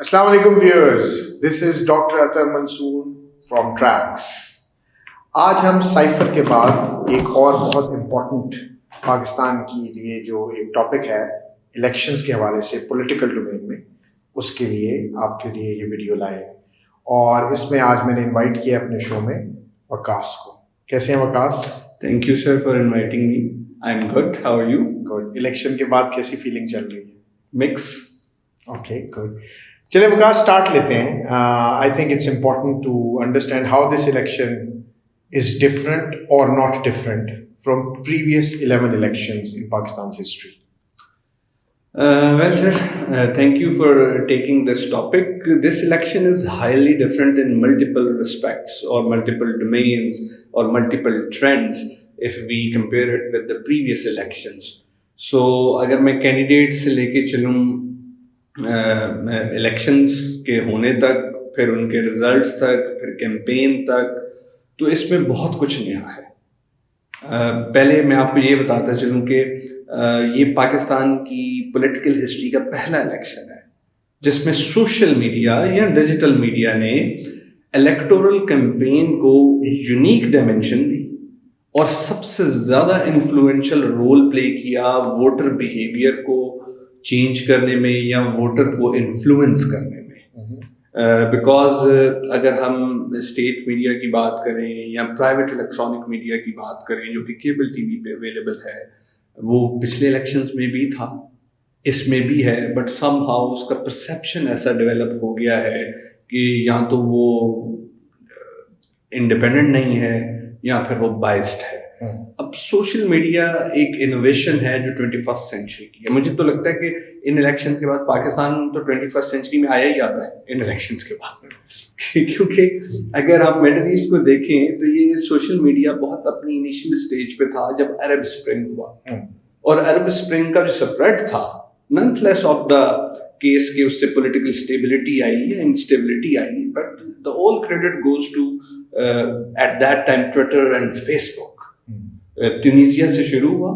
Assalamu alaikum viewers, this is Dr. Atar Mansoor from Tracks. आज हम cipher के बाद एक और बहुत इम्पोर्टेंट पाकिस्तान के लिए जो एक टॉपिक है इलेक्शंस के हवाले से पॉलिटिकल डोमेन में, उसके लिए आपके लिए ये वीडियो लाए हैं। और इसमें आज मैंने इनवाइट किया अपने शो में वकास को। कैसे हैं Waqas? Thank you sir for inviting me. I'm good. How are you? Good. Election के बाद कैसी फीलिंग चल रही है? Mix. Okay good. चलिए वकास स्टार्ट लेते हैं। I think it's important to understand how this election is different or not different from previous 11 elections in Pakistan's history? Well, sir, thank you for taking this topic. This election is highly different in multiple respects or multiple domains or multiple trends if we compare it with the previous elections. So, अगर मैं candidate से लेके चलूँ elections के होने तक, फिर उनके रिजल्ट्स तक, फिर कैंपेन तक, तो इसमें बहुत कुछ नया है। पहले मैं आपको ये बताता चलूँ कि ये पाकिस्तान की पॉलिटिकल हिस्ट्री का पहला इलेक्शन है जिसमें सोशल मीडिया या डिजिटल मीडिया ने इलेक्टोरल कैंपेन को यूनिक डायमेंशन दी और सबसे ज़्यादा इन्फ्लुएंशियल रोल प्ले किया वोटर बिहेवियर को चेंज करने में या वोटर को इन्फ्लुएंस करने में। बिकॉज अगर हम स्टेट मीडिया की बात करें या प्राइवेट इलेक्ट्रॉनिक मीडिया की बात करें जो कि केबल टीवी पे अवेलेबल है, वो पिछले इलेक्शंस में भी था, इसमें भी है, बट समहाउ उसका परसेप्शन ऐसा डेवलप हो गया है कि या तो वो इंडिपेंडेंट नहीं है या फिर वो बाइस्ड है। अब सोशल मीडिया एक इनोवेशन है जो 21st सेंचुरी की है। मुझे तो लगता है कि इन इलेक्शंस के बाद पाकिस्तान तो 21st सेंचुरी में आया ही आता है इन इलेक्शंस के बाद क्योंकि अगर आप मिडिल ईस्ट को देखें तो ये सोशल मीडिया बहुत अपनी इनिशियल स्टेज पे था जब अरब स्प्रिंग हुआ, और अरब स्प्रिंग का जो स्प्रेड था नॉनलेस ऑफ द केस के उससे पॉलिटिकल स्टेबिलिटी आई या इंस्टेबिलिटी आई, but the all credit goes to at that time Twitter and Facebook. Tunisia से शुरू हुआ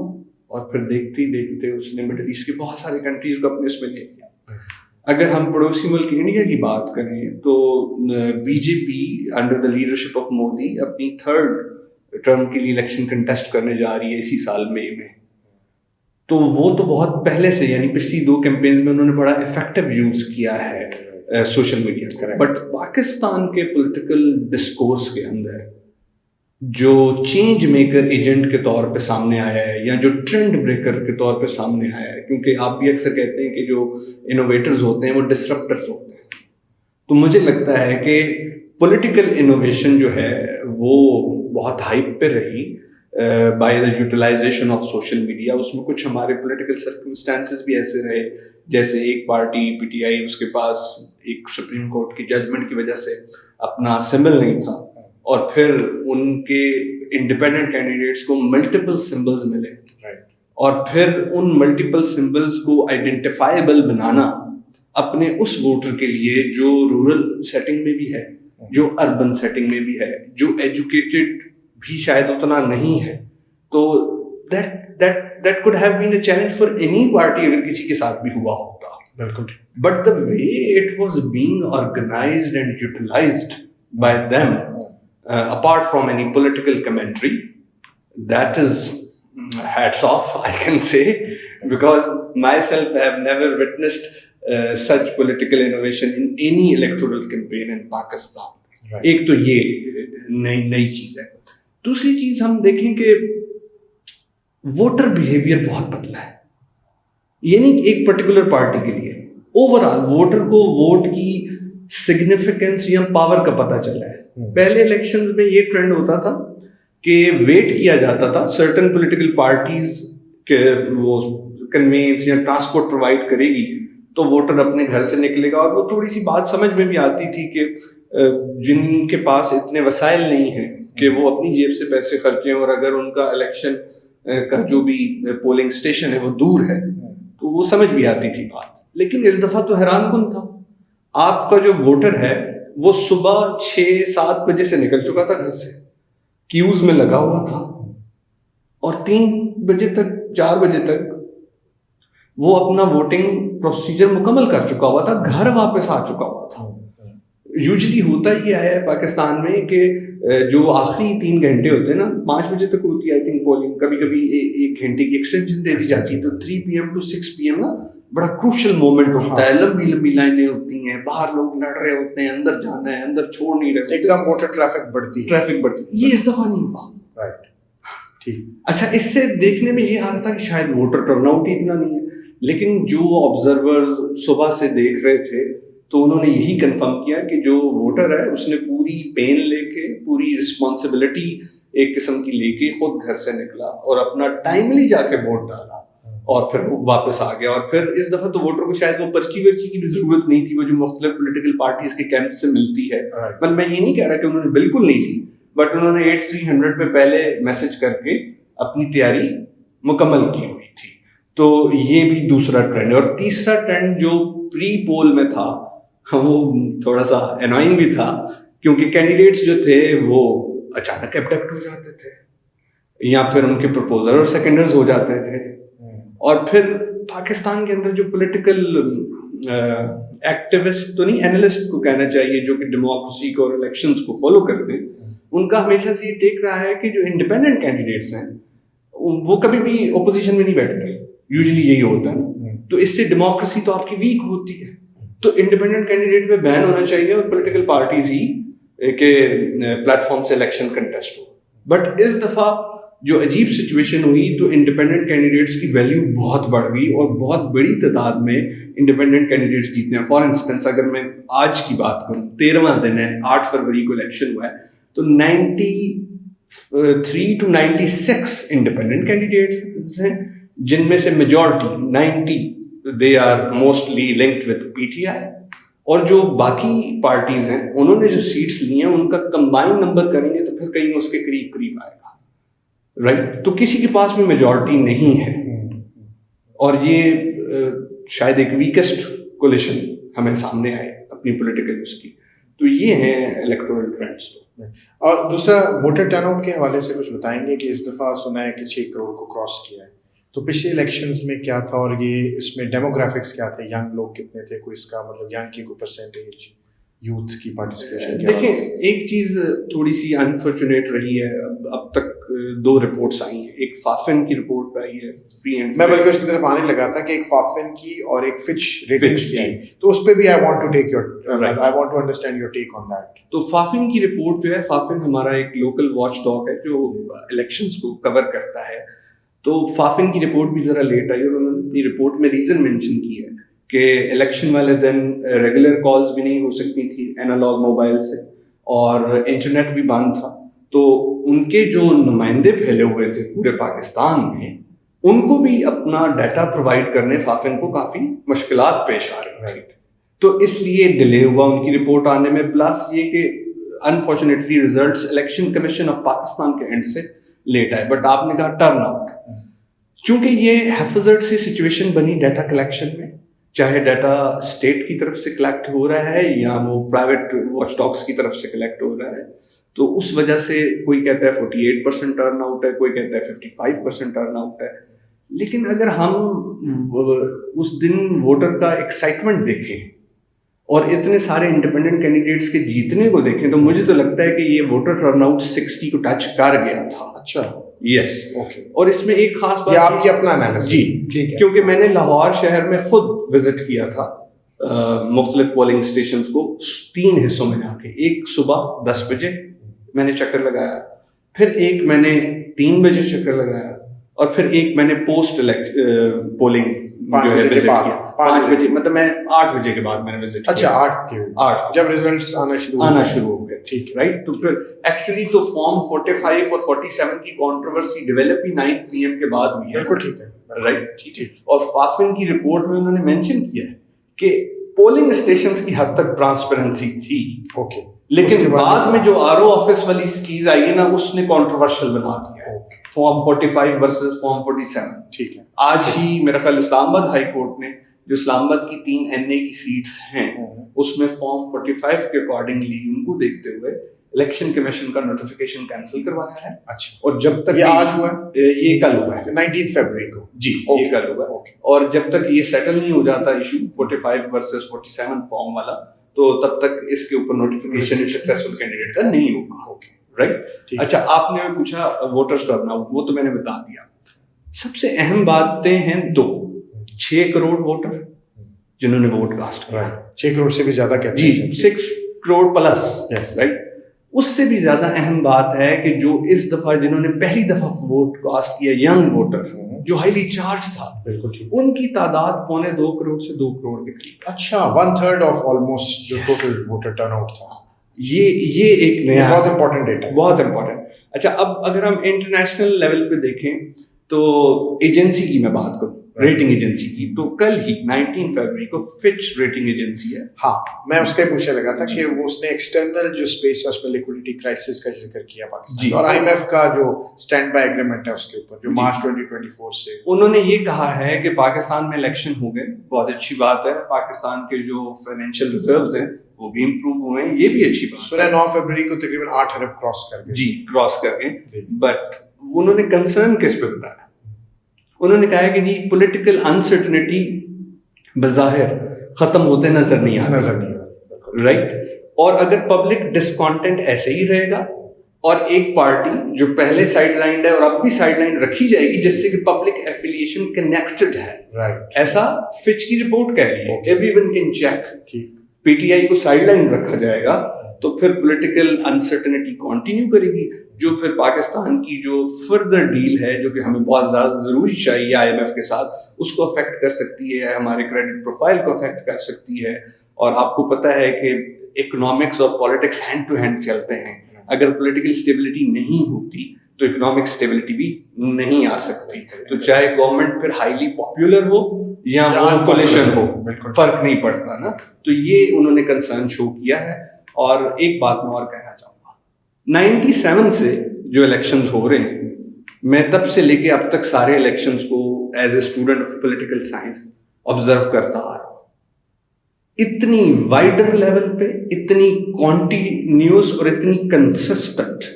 और फिर देखते ही देखते उसने मिडिल ईस्ट के बहुत सारे कंट्रीज को अपने इसमें ले लिया। अगर हम पड़ोसी मुल्क इंडिया की बात करें तो BJP under the leadership of Modi अपनी थर्ड टर्म के लिए इलेक्शन कंटेस्ट करने जा रही है इसी साल मई में। तो वो तो बहुत पहले से, यानी पिछली 2 कैंपेन में उन्होंने बड़ा इफेक्टिव यूज किया है सोशल मीडिया का। बट पाकिस्तान के पॉलिटिकल डिस्कोर्स के अंदर जो चेंज मेकर एजेंट के तौर पे सामने आया है या जो ट्रेंड ब्रेकर के तौर पे सामने आया है, क्योंकि आप भी अक्सर कहते हैं कि जो इनोवेटर्स होते हैं वो डिसरप्टर्स होते हैं, तो मुझे लगता है कि पॉलिटिकल इनोवेशन जो है वो बहुत हाइप पे रही by the utilization of social media. उसमें कुछ हमारे पॉलिटिकल सर्कमस्टेंसेस भी ऐसे रहे, जैसे एक पार्टी पीटीआई, उसके पास एक सुप्रीम कोर्ट की जजमेंट की वजह से अपना सिंबल नहीं था, और फिर उनके इंडिपेंडेंट कैंडिडेट्स को मल्टीपल सिंबल्स मिले, और फिर उन मल्टीपल सिंबल्स को आइडेंटिफाइबल बनाना अपने उस वोटर के लिए जो रूरल सेटिंग में भी है, जो अर्बन सेटिंग में भी है, जो एजुकेटेड भी शायद उतना नहीं है, तो that could have been a challenge for any party अगर किसी के साथ भी हुआ होता। बिल्कुल। But the way it was being organized and utilized by them, apart from any political commentary, that is hats off, I can say, because myself I have never witnessed such political innovation in any electoral campaign in Pakistan. Right. एक तो ये नई चीज है। दूसरी चीज हम देखें कि वोटर बिहेवियर बहुत बदला है, ये नहीं एक पर्टिकुलर पार्टी के लिए, ओवरऑल वोटर को वोट की सिग्निफिकेंस या पावर का पता चला है। पहले इलेक्शंस में ये ट्रेंड होता था कि वेट किया जाता था सर्टेन पॉलिटिकल पार्टीज के वो कन्वेंस या ट्रांसपोर्ट प्रोवाइड करेगी तो वोटर अपने घर से निकलेगा, और वो थोड़ी सी बात समझ में भी आती थी कि जिनके पास इतने वसाइल नहीं हैं कि वो अपनी जेब से पैसे खर्चें, और अगर उनका इलेक्शन का जो भी पोलिंग स्टेशन है वो दूर है तो वो समझ भी आती थी बात। लेकिन इस दफा तो हैरान कुन था, आपका जो वोटर है वो सुबह 6-7 बजे से निकल चुका था घर से, क्यूज में लगा हुआ था, और 3 बजे तक 4 बजे तक وہ اپنا ووٹنگ پروسیجر مکمل کر چکا ہوا تھا, گھر واپس آ چکا ہوا تھا. یوزلی ہوتا یہ ہے پاکستان میں کہ جو آخری 3 گھنٹے ہوتے ہیں نا, 5 بجے تک ہوتی ہے آئی تھنک پولنگ, کبھی کبھی 1 گھنٹے کی ایکسٹینشن دے دی جاتی ہے, تو 3 PM to 6 PM نا بڑا کروشل مومنٹ ہوتا ہے, لمبی لمبی لائنیں ہوتی ہیں, باہر لوگ لڑ رہے ہوتے ہیں, اندر جانا ہے, اندر چھوڑ نہیں رہے, ایک دم ووٹر ٹریفک بڑھتی ہے. یہ اس دفعہ نہیں ہوا. رائٹ, ٹھیک. اچھا, اس سے دیکھنے میں یہ آ رہا تھا کہ شاید ووٹر ٹرن آؤٹ ہی اتنا نہیں ہے, لیکن جو آبزرور صبح سے دیکھ رہے تھے تو انہوں نے یہی کنفرم کیا کہ جو ووٹر ہے اس نے پوری پین لے کے, پوری رسپانسبلٹی ایک قسم کی لے کے خود گھر سے نکلا اور اپنا ٹائملی جا کے ووٹ ڈالا اور پھر واپس آ گیا. اور پھر اس دفعہ تو ووٹر کو شاید وہ پرچی ورچی کی بھی ضرورت نہیں تھی, وہ جو مختلف پولیٹیکل پارٹیز کے کیمپ سے ملتی ہے. بل میں یہ نہیں کہہ رہا کہ انہوں نے بالکل نہیں لی, بٹ انہوں نے 8300 پہ پہلے میسج کر کے اپنی تیاری مکمل کی ہوئی تھی. تو یہ بھی دوسرا ٹرینڈ ہے. اور تیسرا ٹرینڈ جو پری پول میں تھا وہ تھوڑا سا انوائنگ بھی تھا, کیونکہ کینڈیڈیٹس جو تھے وہ اچانک ایبڈکٹ ہو جاتے تھے, یا پھر ان کے پرپوزر اور سیکنڈرز ہو جاتے تھے. اور پھر پاکستان کے اندر جو پولیٹیکل ایکٹیوسٹ تو نہیں, اینالسٹ کو کہنا چاہیے, جو کہ ڈیموکریسی کو اور الیکشنز کو فالو کرتے ہیں, ان کا ہمیشہ سے یہ ٹیک رہا ہے کہ جو انڈیپینڈنٹ کینڈیڈیٹس ہیں وہ کبھی بھی اپوزیشن میں نہیں بیٹھتے. یوزلی یہی ہوتا ہے. تو اس سے ڈیموکریسی تو آپ کی ویک ہوتی ہے. تو انڈیپینڈنٹ کینڈیڈیٹ پہ بین ہونا چاہیے اور پولیٹیکل پارٹیز ہی کے پلیٹ فارم سے الیکشن کنٹیسٹ ہو. بٹ اس دفعہ جو عجیب سچویشن ہوئی تو انڈیپینڈنٹ کینڈیڈیٹس کی ویلیو بہت بڑھ گئی اور بہت بڑی تعداد میں انڈیپینڈنٹ کینڈیڈیٹس جیتنے ہیں. فار انسٹنس اگر میں آج کی بات کروں, 13واں دن ہے, 8 فروری کو الیکشن ہوا ہے, تو 93 to 96 انڈیپینڈنٹ کینڈیڈیٹس ہیں, جن میں سے majority 90 they are mostly linked with PTI, اور جو باقی پارٹیز ہیں انہوں نے جو سیٹس لی ہیں ان کا کمبائن نمبر کریں گے تو پھر کہیں اس کے قریب قریب آئے گا. رائٹ, تو کسی کے پاس بھی میجورٹی نہیں ہے, اور یہ شاید ایک ویکسٹ کولیشن ہمیں سامنے آئے اپنی پولیٹیکل اس کی. تو یہ ہیں الیکٹورل ٹرینڈس. اور دوسرا ووٹر ٹرن آؤٹ کے حوالے سے کچھ بتائیں گے کہ اس دفعہ سنا ہے کہ 6 کروڑ کو کراس کیا ہے, تو پچھلے الیکشنز میں کیا تھا, اور یہ اس میں ڈیموگرافکس کیا تھے, ینگ لوگ کتنے تھے, کوئی اس کا مطلب ینگ کی کوئی پرسنٹیج, یوتھ کی پارٹیسپیشن کیا؟ دیکھیں, ایک چیز تھوڑی سی انفارچونیٹ رہی ہے, اب تک 2 رپورٹس آئی ہیں. ایک فافن کی رپورٹ آئی ہے, فری اینڈ میں بلکہ اس کی طرف آنے لگا تھا کہ ایک فافن کی اور ایک فچ ریٹنگز کی آئی, تو اس پہ بھی I want to understand your take on that. تو فافن کی رپورٹ جو ہے, فافن ہمارا ایک لوکل واچ ڈاگ ہے جو الیکشنز کو کور کرتا ہے. تو فافن کی رپورٹ بھی ذرا لیٹ آئی, اور انہوں نے اپنی رپورٹ میں ریزن مینشن کی ہے کہ الیکشن والے دن ریگولر کالز بھی نہیں ہو سکتی تھی اینالاگ موبائل سے, اور انٹرنیٹ بھی بند تھا. تو ان کے جو نمائندے پھیلے ہوئے تھے پورے پاکستان میں, ان کو بھی اپنا ڈیٹا پرووائڈ کرنے فافن کو کافی مشکلات پیش آ رہی تھی. تو اس لیے ڈیلے ہوا ان کی رپورٹ آنے میں. پلس یہ کہ unfortunately results election commission of Pakistan کے اینڈ سے لیٹ آئے. بٹ آپ نے کہا ٹرن آؤٹ, چونکہ یہ حفاظت سی سچویشن بنی ڈیٹا کلیکشن میں, چاہے ڈیٹا اسٹیٹ کی طرف سے کلیکٹ ہو رہا ہے یا وہ پرائیویٹ واچ ڈاگس کی طرف سے کلیکٹ ہو رہا ہے, تو اس وجہ سے کوئی کہتا ہے 48% ٹرن آؤٹ ہے, کوئی کہتا ہے 55% ٹرن آؤٹ ہے. لیکن اگر ہم اس دن ووٹر کا ایکسائٹمنٹ دیکھیں اور اتنے سارے انڈیپینڈنٹ کینڈیڈیٹس کے جیتنے کو دیکھیں, تو مجھے تو لگتا ہے کہ یہ ووٹر ٹرن آؤٹ 60 کو ٹچ کر گیا تھا. اچھا, یس, اور اس میں ایک خاص بات, یہ آپ کی اپنا انالیسس جی ٹھیک ہے, کیونکہ میں نے لاہور شہر میں خود وزٹ کیا تھا مختلف پولنگ اسٹیشنز کو 3 حصوں میں جا کے. ایک صبح 10 بجے میں نے چکر لگایا, پھر ایک میں نے 3 بجے چکر لگایا, اور پھر ایک میں نے پوسٹ پولنگ جو ہے وزٹ کیا 5 بجے, مطلب میں 8 بجے کے بعد میں نے وزٹ کیا. اچھا 8 جب ریزلٹس آنا شروع ہو گئے, ٹھیک ہے, رائٹ. تو پھر ایکچولی تو فارم 45 اور 47 کی کنٹروورسی ڈیولپ ہی 9 PM کے بعد ہوئی ہے. بالکل ٹھیک ہے, رائٹ, ٹھیک. اور فافن کی رپورٹ میں انہوں نے مینشن کیا ہے کہ پولنگ اسٹیشنز کی حد تک ٹرانسپیرنسی تھی, اوکے, لیکن بعد میں جو RO آفس والی چیز آئی ہے نا, اس نے کنٹروورشل بنا دیا ہے فارم 45 ورسز فارم 47. ٹھیک ہے, آج ہی میرا خیال اسلام آباد ہائی کورٹ نے جو اسلام آباد کی 3 NA کی سیٹس ہیں اس میں فارم 45 کے اکارڈنگلی ان کو دیکھتے ہوئے इलेक्शन कमीशन का नोटिफिकेशन कैंसिल करवाया है, अच्छा, और जब तक ये आज हुआ है, ये कल हुआ है 19 फरवरी को जी, ये कल हुआ है, और जब तक ये सेटल नहीं हो जाता इशू 45 वर्सेस 47 फॉर्म वाला, तो तब तक इसके ऊपर नोटिफिकेशन सक्सेसफुल कैंडिडेट का नहीं होगा, राइट। अच्छा, आपने पूछा वोटर्स टर्नआउट, वो तो मैंने बता दिया। सबसे अहम बातें हैं दो, 6 करोड़ वोटर जिन्होंने वोट कास्ट किया, 6 करोड़ से भी ज्यादा कहते जी, हैं 6 करोड़ प्लस, Yes. राइट। उससे भी ज्यादा अहम बात है कि जो इस दफा जिन्होंने पहली दफा वोट कास्ट किया, यंग वोटर जो हाईली चार्ज था, बिल्कुल ठीक, उनकी तादाद 1.25 करोड़ से 2 करोड़ के करीब। अच्छा, 1/3 ऑफ ऑलमोस्ट जो Yes. टोटल वोटर टर्नआउट था। ये एक नया, बहुत इंपॉर्टेंट डेटा है, बहुत इंपॉर्टेंट। अच्छा, अब अगर हम इंटरनेशनल लेवल पे देखें तो एजेंसी की मैं बात करूं, रेटिंग एजेंसी की, तो कल ही 19 फरवरी को फिच रेटिंग एजेंसी है, हाँ, मैं उसका ही पूछने लगा था कि वो उसने एक्सटर्नल जो स्पेस है उसमें लिक्विडिटी क्राइसिस का जिक्र किया पाकिस्तान जी, का, और आईएमएफ का जो स्टैंड बाय एग्रीमेंट है उसके ऊपर, जो जी, मार्च 2024 से उन्होंने ये कहा है कि पाकिस्तान में इलेक्शन हो गए, बहुत अच्छी बात है, पाकिस्तान के जो फाइनेंशियल रिजर्व्स हैं वो भी इम्प्रूव हुए हैं, ये भी अच्छी बात सुना है। 9 फरवरी को तकरीबन 8 अरब क्रॉस कर गए, जी, क्रॉस कर गए, जी। बट उन्होंने कंसर्न किस पे बताया, उन्होंने कहा है कि जी पॉलिटिकल अनसर्टेनिटी बज़ाहिर खत्म होते नजर नहीं आ नजर नहीं आ रहा, राइट, और अगर पब्लिक डिसकॉन्टेंट ऐसे ही रहेगा और एक पार्टी जो पहले साइडलाइन है और अब भी साइडलाइन रखी जाएगी जिससे कि पब्लिक एफिलिएशन कनेक्टेड है, राइट, ऐसा फिच की रिपोर्ट कह रही है, एवरीवन कैन चेक, ठीक, पीटीआई को साइडलाइन रखा जाएगा तो फिर पॉलिटिकल अनसर्टेनिटी कंटिन्यू करेगी, जो फिर पाकिस्तान की जो फर्दर डील है जो कि हमें बहुत ज़्यादा ज़रूरी चाहिए आईएमएफ के साथ, उसको अफेक्ट कर सकती है, हमारे क्रेडिट प्रोफाइल को अफेक्ट कर सकती है। और आपको पता है कि इकोनॉमिक्स और पॉलिटिक्स हैंड टू हैंड चलते हैं, अगर पॉलिटिकल स्टेबिलिटी नहीं होती तो इकोनॉमिक स्टेबिलिटी भी नहीं आ सकती, तो चाहे गवर्नमेंट फिर हाईली पॉपुलर हो या कोलिशन हो, फर्क नहीं पड़ता ना। तो ये उन्होंने कंसर्न शो किया है। और एक बात मैं और कहना चाहूँगा, 97 से जो इलेक्शंस हो रहे हैं, मैं तब से लेके अब तक सारे इलेक्शंस को as a student of political science observe करता आ रहा हूँ। इतनी वाइडर लेवल पे, इतनी कॉन्टिन्यूस और इतनी कंसिस्टेंट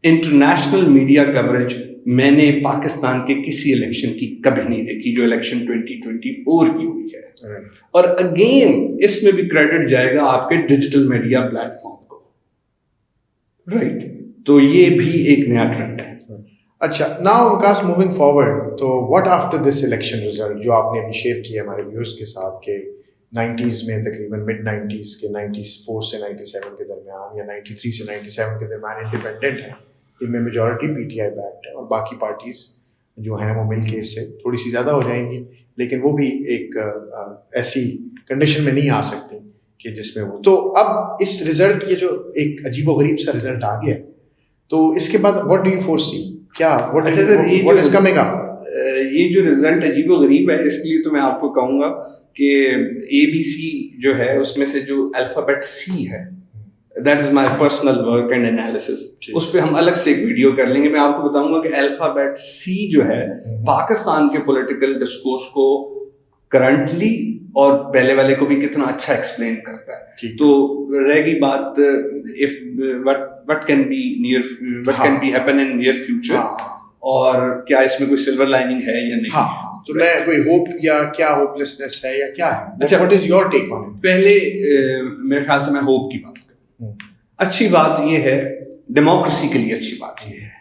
इंटरनेशनल मीडिया कवरेज मैंने पाकिस्तान के किसी इलेक्शन की कभी नहीं देखी, जो इलेक्शन 2024 की हुई है। और अगेन इसमें भी क्रेडिट जाएगा आपके डिजिटल मीडिया प्लेटफॉर्म को, राइट। तो ये भी एक नया ट्रेंड है। अच्छा, नाउ विकास, मूविंग फॉरवर्ड, तो what after this election result जो आपने अभी शेयर किया हमारे व्यूअर्स के साथ के 90s में, तकरीबन मिड 90s के 94 से 97 के दरमियान या 93 से 97 के दरमियान इंडिपेंडेंट है, इनमें मेजॉरिटी पीटीआई बैक्ड है और बाकी पार्टीज जो हैं वो मिल के इससे थोड़ी सी ज़्यादा हो जाएंगी, लेकिन वो भी एक ऐसी कंडीशन में नहीं आ सकती कि जिसमें वो, तो अब इस रिजल्ट, ये जो एक अजीबोगरीब सा रिजल्ट आ गया, तो इसके बाद व्हाट डू यू फोरसी, क्या व्हाट इज कमिंग अप? ये जो रिजल्ट अजीबोगरीब है, इसके लिए तो मैं आपको कहूँगा कि ABC जो है उसमें से जो अल्फाबेट C है, that is my personal work and analysis, उस पे हम अलग से एक वीडियो कर लेंगे। मैं आपको बताऊंगा कि अल्फाबेट C जो है पाकिस्तान के पॉलिटिकल डिस्कोर्स को करंटली और पहले वाले को भी कितना अच्छा एक्सप्लेन करता है। तो रहेगी बात if what can be near, what can be happen in near future, और क्या इसमें कोई सिल्वर लाइनिंग है या नहीं। तो मैं कोई होप या क्या होपलेसनेस है या क्या है? अच्छा, what is your take on it? पहले मेरे ख्याल से मैं होप की बात करूं। अच्छी बात ये है, डेमोक्रेसी के लिए अच्छी बात ये है,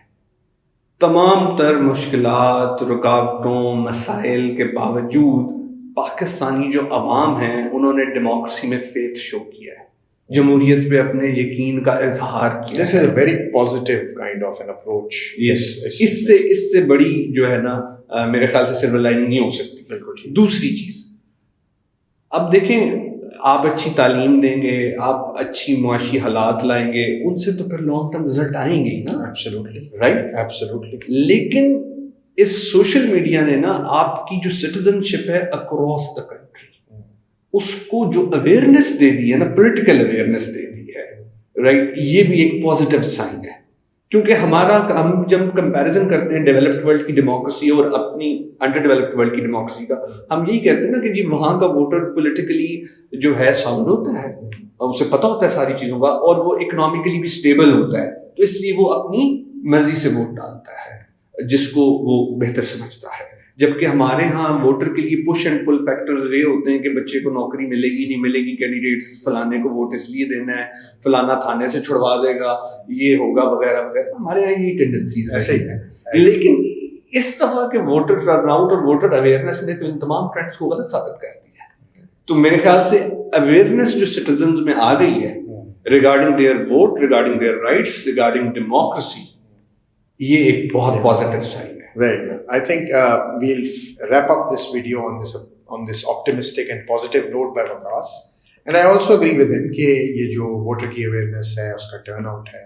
तमाम तर मुश्किलात, रुकावटों, मसाइल के बावजूद पाकिस्तानी जो अवाम है उन्होंने डेमोक्रेसी में फेथ शो किया है, जमहूरियत पे अपने यकीन का इजहार किया। This is a very positive kind of an approach. इससे बड़ी जो है ना मेरे ख्याल से सिल्वर लाइनिंग नहीं हो सकती। बिल्कुल ठीक। दूसरी चीज, अब देखें, आप अच्छी तालीम देंगे, आप अच्छी मुआशी हालात लाएंगे, उनसे तो फिर लॉन्ग टर्म रिजल्ट आएंगे ही ना। Absolutely right, absolutely. लेकिन इस सोशल मीडिया ने ना आपकी जो सिटीजनशिप है अक्रॉस द कंट्री, उसको जो अवेयरनेस दे दी है ना, पॉलिटिकल अवेयरनेस दे दी है, राइट, ये भी एक पॉजिटिव साइन है। کیونکہ ہم جب کمپیریزن کرتے ہیں ڈیولپڈ ورلڈ کی ڈیموکریسی اور اپنی انڈر ڈیولپڈ ورلڈ کی ڈیموکریسی کا, ہم یہی کہتے ہیں نا کہ جی وہاں کا ووٹر پولیٹیکلی جو ہے ساؤنڈ ہوتا ہے, اسے پتہ ہوتا ہے ساری چیزوں کا, اور وہ اکنامکلی بھی اسٹیبل ہوتا ہے, تو اس لیے وہ اپنی مرضی سے ووٹ ڈالتا ہے جس کو وہ بہتر سمجھتا ہے. جبکہ ہمارے ہاں ووٹر کے لیے پش اینڈ پل فیکٹرز یہ ہوتے ہیں کہ بچے کو نوکری ملے گی نہیں ملے گی, کینڈیڈیٹس فلانے کو ووٹ اس لیے دینا ہے, فلانا تھانے سے چھڑوا دے گا, یہ ہوگا وغیرہ وغیرہ. ہمارے یہاں یہی ٹینڈنسیز ہیں. لیکن اس دفعہ کے ووٹر ٹرن آؤٹ اور ووٹر اویئرنیس نے تو ان تمام ٹرینڈس کو غلط ثابت کر دیا ہے. تو میرے خیال سے اویئرنیس جو سٹیزنز میں آ گئی ہے regarding their vote, regarding their rights, regarding democracy, یہ ایک بہت پازیٹیو سائن ہے. Very good. I think we'll wrap up this video on this optimistic and positive note by Waqas. And I also agree with him کہ یہ جو voter کی awareness ہے, اس کا ٹرن آؤٹ ہے,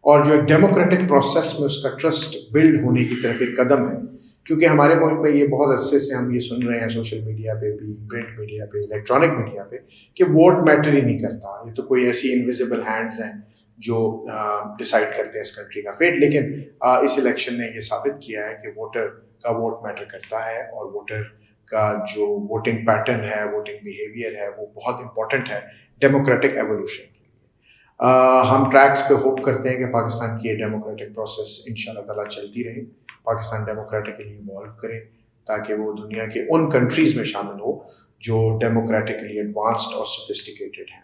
اور جو ایک ڈیموکریٹک پروسیس میں اس کا ٹرسٹ بلڈ ہونے کی طرف ایک قدم ہے. کیونکہ ہمارے ملک میں یہ بہت عرصے سے ہم یہ سن رہے ہیں سوشل میڈیا پہ بھی, پرنٹ میڈیا پہ, الیکٹرانک میڈیا پہ, کہ ووٹ میٹر ہی نہیں کرتا, یہ تو کوئی ایسی انویزیبل ہینڈز ہیں جو ڈیسائیڈ کرتے ہیں اس کنٹری کا فیٹ. لیکن اس الیکشن نے یہ ثابت کیا ہے کہ ووٹر کا ووٹ میٹر کرتا ہے, اور ووٹر کا جو ووٹنگ پیٹرن ہے, ووٹنگ بیہیویئر ہے, وہ بہت امپورٹنٹ ہے ڈیموکریٹک ایوولوشن کے لیے. ہم ٹریکس پہ ہوپ کرتے ہیں کہ پاکستان کی یہ ڈیموکریٹک پروسیس ان شاء اللہ تعالیٰ چلتی رہے, پاکستان ڈیموکریٹکلی ایوالو کرے, تاکہ وہ دنیا کے ان کنٹریز میں شامل ہو جو ڈیموکریٹکلی ایڈوانسڈ اور سوفسٹیکیٹڈ ہیں.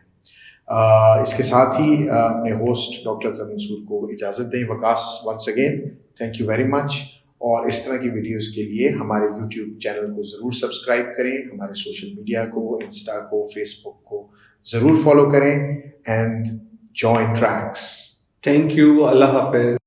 اس کے ساتھ ہی اپنے ہوسٹ ڈاکٹر اطہر منصور کو اجازت دیں. Waqas, once again thank you very much. اور اس طرح کی ویڈیوز کے لیے ہمارے یوٹیوب چینل کو ضرور سبسکرائب کریں, ہمارے سوشل میڈیا کو, انسٹا کو, فیس بک کو ضرور فالو کریں, and join tracks. Thank you, Allah حافظ.